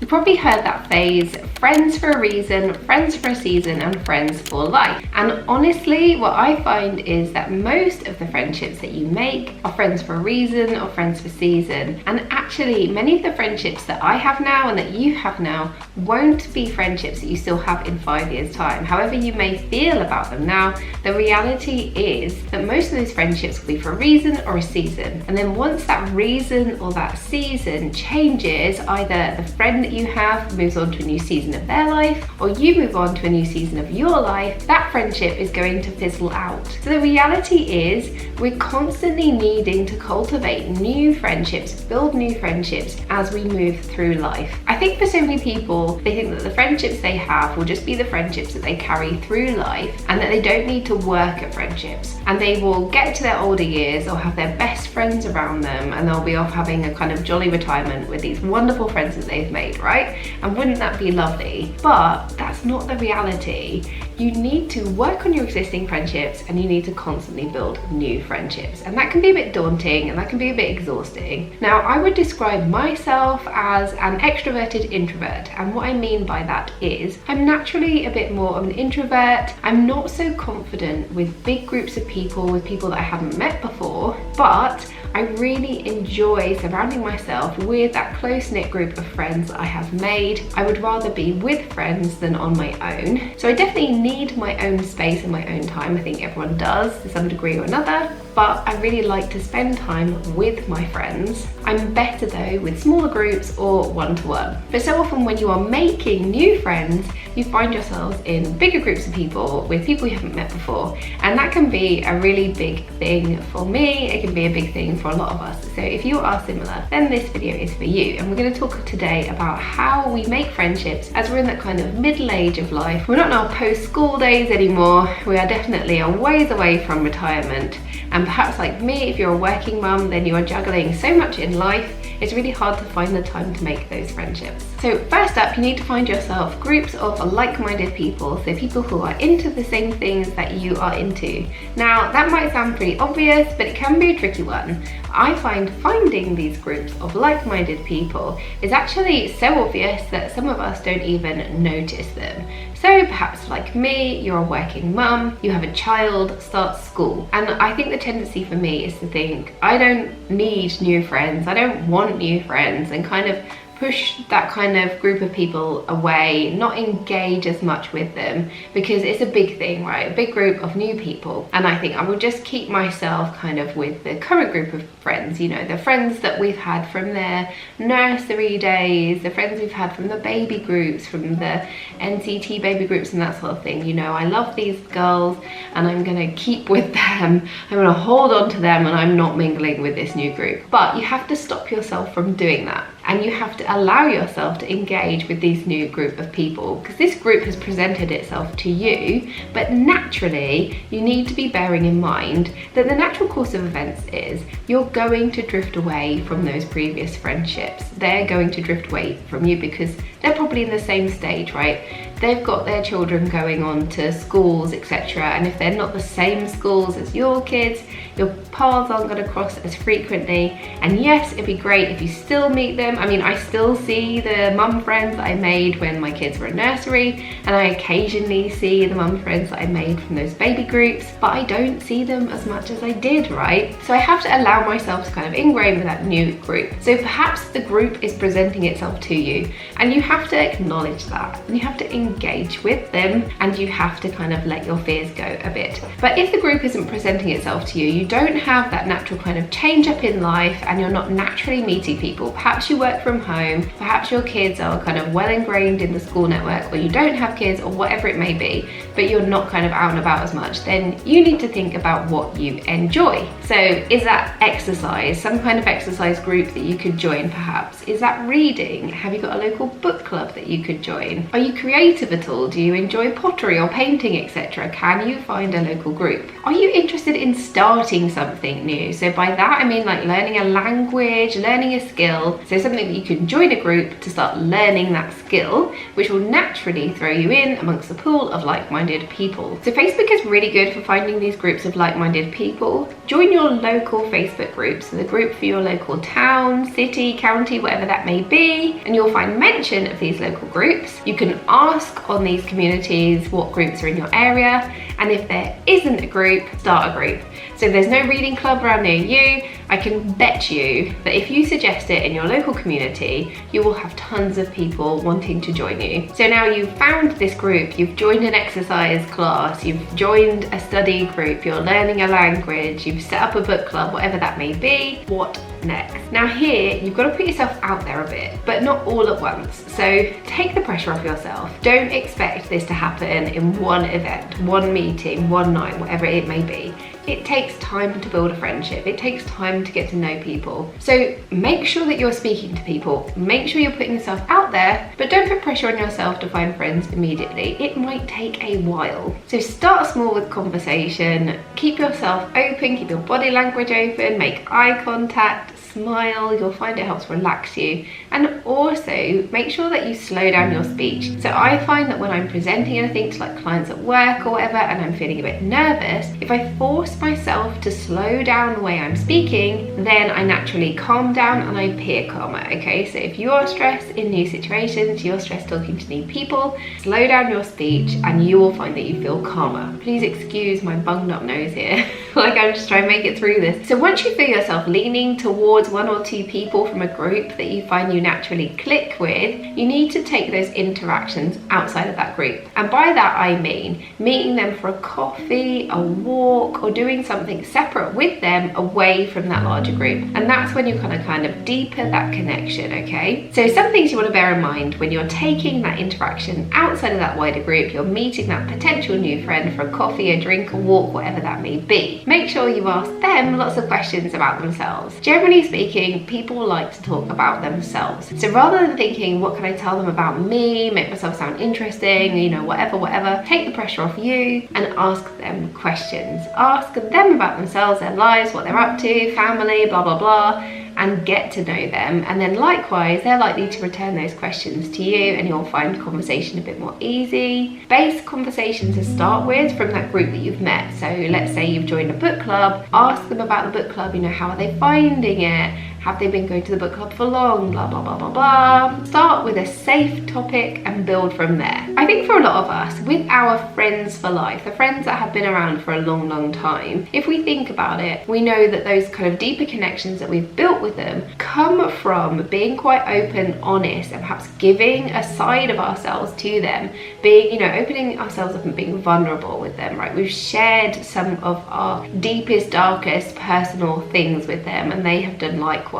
You've probably heard that phrase, friends for a reason, friends for a season, and friends for life. And honestly, what I find is that most of the friendships that you make are friends for a reason or friends for season. And actually, many of the friendships that I have now and that you have now won't be friendships that you still have in 5 years' time. However you may feel about them now, the reality is that most of those friendships will be for a reason or a season. And then once that reason or that season changes, either the friend that you have moves on to a new season of their life, or you move on to a new season of your life, that friendship is going to fizzle out. So the reality is we're constantly needing to cultivate new friendships, build new friendships as we move through life. I think for so many people, they think that the friendships they have will just be the friendships that they carry through life and that they don't need to work at friendships. And they will get to their older years or have their best friends around them and they'll be off having a kind of jolly retirement with these wonderful friends that they've made, right? And wouldn't that be lovely? But that's not the reality. You need to work on your existing friendships and you need to constantly build new friendships. And that can be a bit daunting and that can be a bit exhausting. Now, I would describe myself as an extroverted introvert. And what I mean by that is I'm naturally a bit more of an introvert. I'm not so confident with big groups of people, with people that I haven't met before, but I really enjoy surrounding myself with that close-knit group of friends that I have made. I would rather be with friends than on my own. So I definitely need my own space and my own time. I think everyone does to some degree or another, but I really like to spend time with my friends. I'm better though with smaller groups or one-to-one. But so often when you are making new friends, you find yourselves in bigger groups of people with people you haven't met before. And that can be a really big thing for me. It can be a big thing for a lot of us. So if you are similar, then this video is for you. And we're going to talk today about how we make friendships as we're in that kind of middle age of life. We're not in our post-school days anymore. We are definitely a ways away from retirement. And perhaps like me, if you're a working mum, then you are juggling so much in life, it's really hard to find the time to make those friendships. So first up, you need to find yourself groups of like-minded people, so people who are into the same things that you are into. Now, that might sound pretty obvious, but it can be a tricky one. I find finding these groups of like-minded people is actually so obvious that some of us don't even notice them. So perhaps like me, you're a working mum, you have a child, starts school. And I think the tendency for me is to think, I don't need new friends, I don't want new friends, and kind of push that kind of group of people away, not engage as much with them because it's a big thing, right? A big group of new people. And I think I will just keep myself kind of with the current group of friends, you know, the friends that we've had from their nursery days, the friends we've had from the baby groups, from the NCT baby groups and that sort of thing. You know, I love these girls and I'm gonna keep with them. I'm gonna hold on to them and I'm not mingling with this new group. But you have to stop yourself from doing that. And you have to allow yourself to engage with this new group of people because this group has presented itself to you, but naturally you need to be bearing in mind that the natural course of events is you're going to drift away from those previous friendships. They're going to drift away from you because they're probably in the same stage, right? They've got their children going on to schools, etc. And if they're not the same schools as your kids, your paths aren't going to cross as frequently. And yes, it'd be great if you still meet them. I mean, I still see the mum friends that I made when my kids were in nursery, and I occasionally see the mum friends that I made from those baby groups, but I don't see them as much as I did, right? So I have to allow myself to kind of ingrain with that new group. So perhaps the group is presenting itself to you, and you have to acknowledge that, and you have to engage with them, and you have to kind of let your fears go a bit. But if the group isn't presenting itself to you, you don't have that natural kind of change up in life, and you're not naturally meeting people. Perhaps you work from home, perhaps your kids are kind of well ingrained in the school network, or you don't have kids, or whatever it may be, but you're not kind of out and about as much, then you need to think about what you enjoy. So is that exercise, some kind of exercise group that you could join perhaps? Is that reading? Have you got a local book club that you could join? Are you creative? creative at all? Do you enjoy pottery or painting, etc.? Can you find a local group? Are you interested in starting something new? So by that I mean like learning a language, learning a skill. So something that you can join a group to start learning that skill, which will naturally throw you in amongst the pool of like-minded people. So Facebook is really good for finding these groups of like-minded people. Join your local Facebook group, so the group for your local town, city, county, whatever that may be, and you'll find mention of these local groups. You can ask on these communities what groups are in your area, and if there isn't a group, start a group. So if there's no reading club around near you, I can bet you that if you suggest it in your local community, you will have tons of people wanting to join you. So now you've found this group, you've joined an exercise class, you've joined a study group, you're learning a language, you've set up a book club, whatever that may be. What next? Now here, you've got to put yourself out there a bit, but not all at once. So take the pressure off yourself. Don't expect this to happen in one event, one meeting, one night, whatever it may be. It takes time to build a friendship. It takes time to get to know people. So make sure that you're speaking to people. Make sure you're putting yourself out there, but don't put pressure on yourself to find friends immediately. It might take a while. So start small with conversation. Keep yourself open, keep your body language open, make eye contact, smile. You'll find it helps relax you. And also make sure that you slow down your speech. So I find that when I'm presenting anything to like clients at work or whatever, and I'm feeling a bit nervous, if I force myself to slow down the way I'm speaking, then I naturally calm down and I appear calmer. Okay, so if you are stressed in new situations, you're stressed talking to new people, slow down your speech and you will find that you feel calmer. Please excuse my bunged up nose here. Like I'm just trying to make it through this. So once you feel yourself leaning towards one or two people from a group that you find you naturally click with, you need to take those interactions outside of that group. And by that I mean meeting them for a coffee, a walk, or doing something separate with them away from that larger group. And that's when you kind of deepen that connection, okay? So some things you want to bear in mind when you're taking that interaction outside of that wider group, you're meeting that potential new friend for a coffee, a drink, a walk, whatever that may be. Make sure you ask them lots of questions about themselves. Generally speaking, people like to talk about themselves. So rather than thinking, what can I tell them about me, make myself sound interesting, you know, whatever, take the pressure off you and ask them questions. Ask them about themselves, their lives, what they're up to, family, blah, blah, blah, and get to know them. And then likewise, they're likely to return those questions to you and you'll find conversation a bit more easy. Base conversation to start with from that group that you've met. So let's say you've joined a book club, ask them about the book club, you know, how are they finding it? Have they been going to the book club for long? Blah, blah, blah, blah, blah. Start with a safe topic and build from there. I think for a lot of us, with our friends for life, the friends that have been around for a long, long time, if we think about it, we know that those kind of deeper connections that we've built with them come from being quite open, honest, and perhaps giving a side of ourselves to them, being, you know, opening ourselves up and being vulnerable with them, right? We've shared some of our deepest, darkest personal things with them and they have done likewise.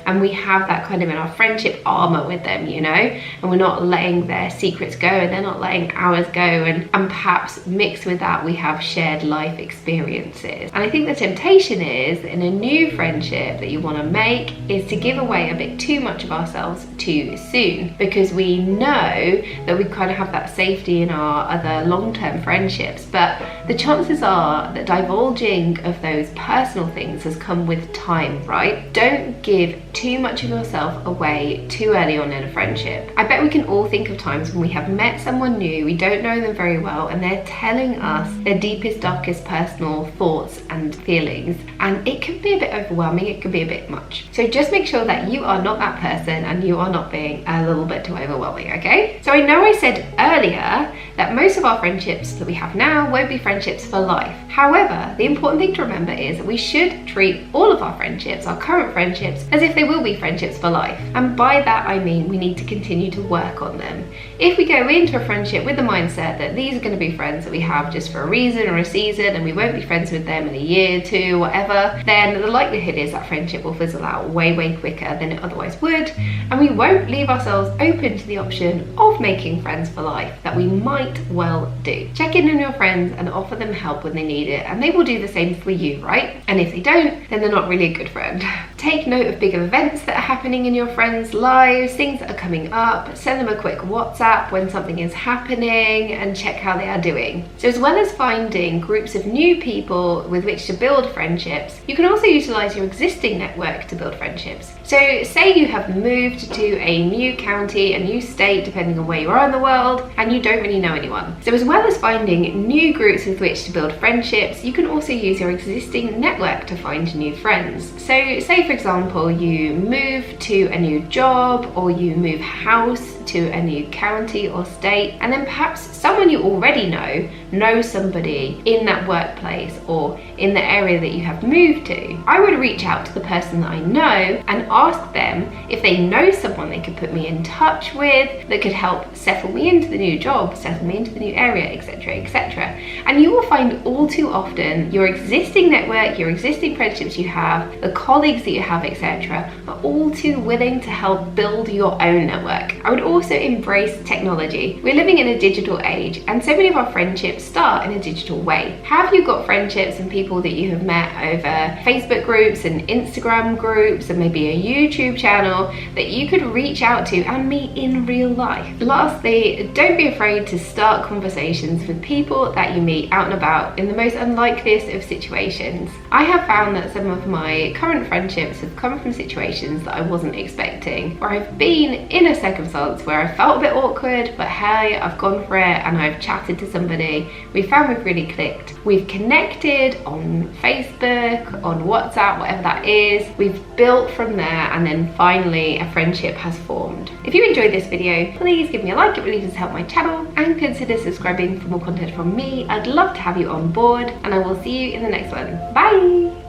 And we have that kind of in our friendship armor with them, you know, and we're not letting their secrets go and they're not letting ours go, and perhaps mixed with that we have shared life experiences. And I think the temptation is in a new friendship that you want to make is to give away a bit too much of ourselves too soon, because we know that we kind of have that safety in our other long-term friendships, but the chances are that divulging of those personal things has come with time, right? Don't give too much of yourself away too early on in a friendship. I bet we can all think of times when we have met someone new, we don't know them very well, and they're telling us their deepest, darkest personal thoughts and feelings, and it can be a bit overwhelming, it can be a bit much. So just make sure that you are not that person and you are not being a little bit too overwhelming, okay? So I know I said earlier that most of our friendships that we have now won't be friendships for life. However, the important thing to remember is that we should treat all of our friendships, our current friendships, as if they will be friendships for life. And by that I mean we need to continue to work on them. If we go into a friendship with the mindset that these are going to be friends that we have just for a reason or a season and we won't be friends with them in a year, two, whatever, then the likelihood is that friendship will fizzle out way, way quicker than it otherwise would, and we won't leave ourselves open to the option of making friends for life that we might well do. Check in on your friends and offer them help when they need it, and they will do the same for you, right? And if they don't, then they're not really a good friend. Take note of big events that are happening in your friends' lives, things that are coming up. Send them a quick WhatsApp when something is happening and check how they are doing. So as well as finding groups of new people with which to build friendships, you can also utilize your existing network to build friendships. So say you have moved to a new county, a new state, depending on where you are in the world, and you don't really know anyone. So as well as finding new groups with which to build friendships, you can also use your existing network to find new friends. So say for example, you move to a new job, or you move house to a new county or state, and then perhaps someone you already know knows somebody in that workplace or in the area that you have moved to. I would reach out to the person that I know and ask them if they know someone they could put me in touch with that could help settle me into the new job, settle me into the new area, etc, etc. And you will find all too often your existing network, your existing friendships you have, the colleagues that you have, etc, are all too willing to help build your own network. I would also embrace technology. We're living in a digital age, and so many of our friendships start in a digital way. Have you got friendships and people that you have met over Facebook groups and Instagram groups and maybe a YouTube channel that you could reach out to and meet in real life? Lastly, don't be afraid to start conversations with people that you meet out and about in the most unlikeliest of situations. I have found that some of my current friendships have come from situations that I wasn't expecting, where I've been in a circumstance where I felt a bit awkward, but hey, I've gone for it and I've chatted to somebody. We found we've really clicked. We've connected on Facebook, on WhatsApp, whatever that is. We've built from there, and then finally a friendship has formed. If you enjoyed this video, please give me a like, it really does help my channel, and consider subscribing for more content from me. I'd love to have you on board, and I will see you in the next one. Bye!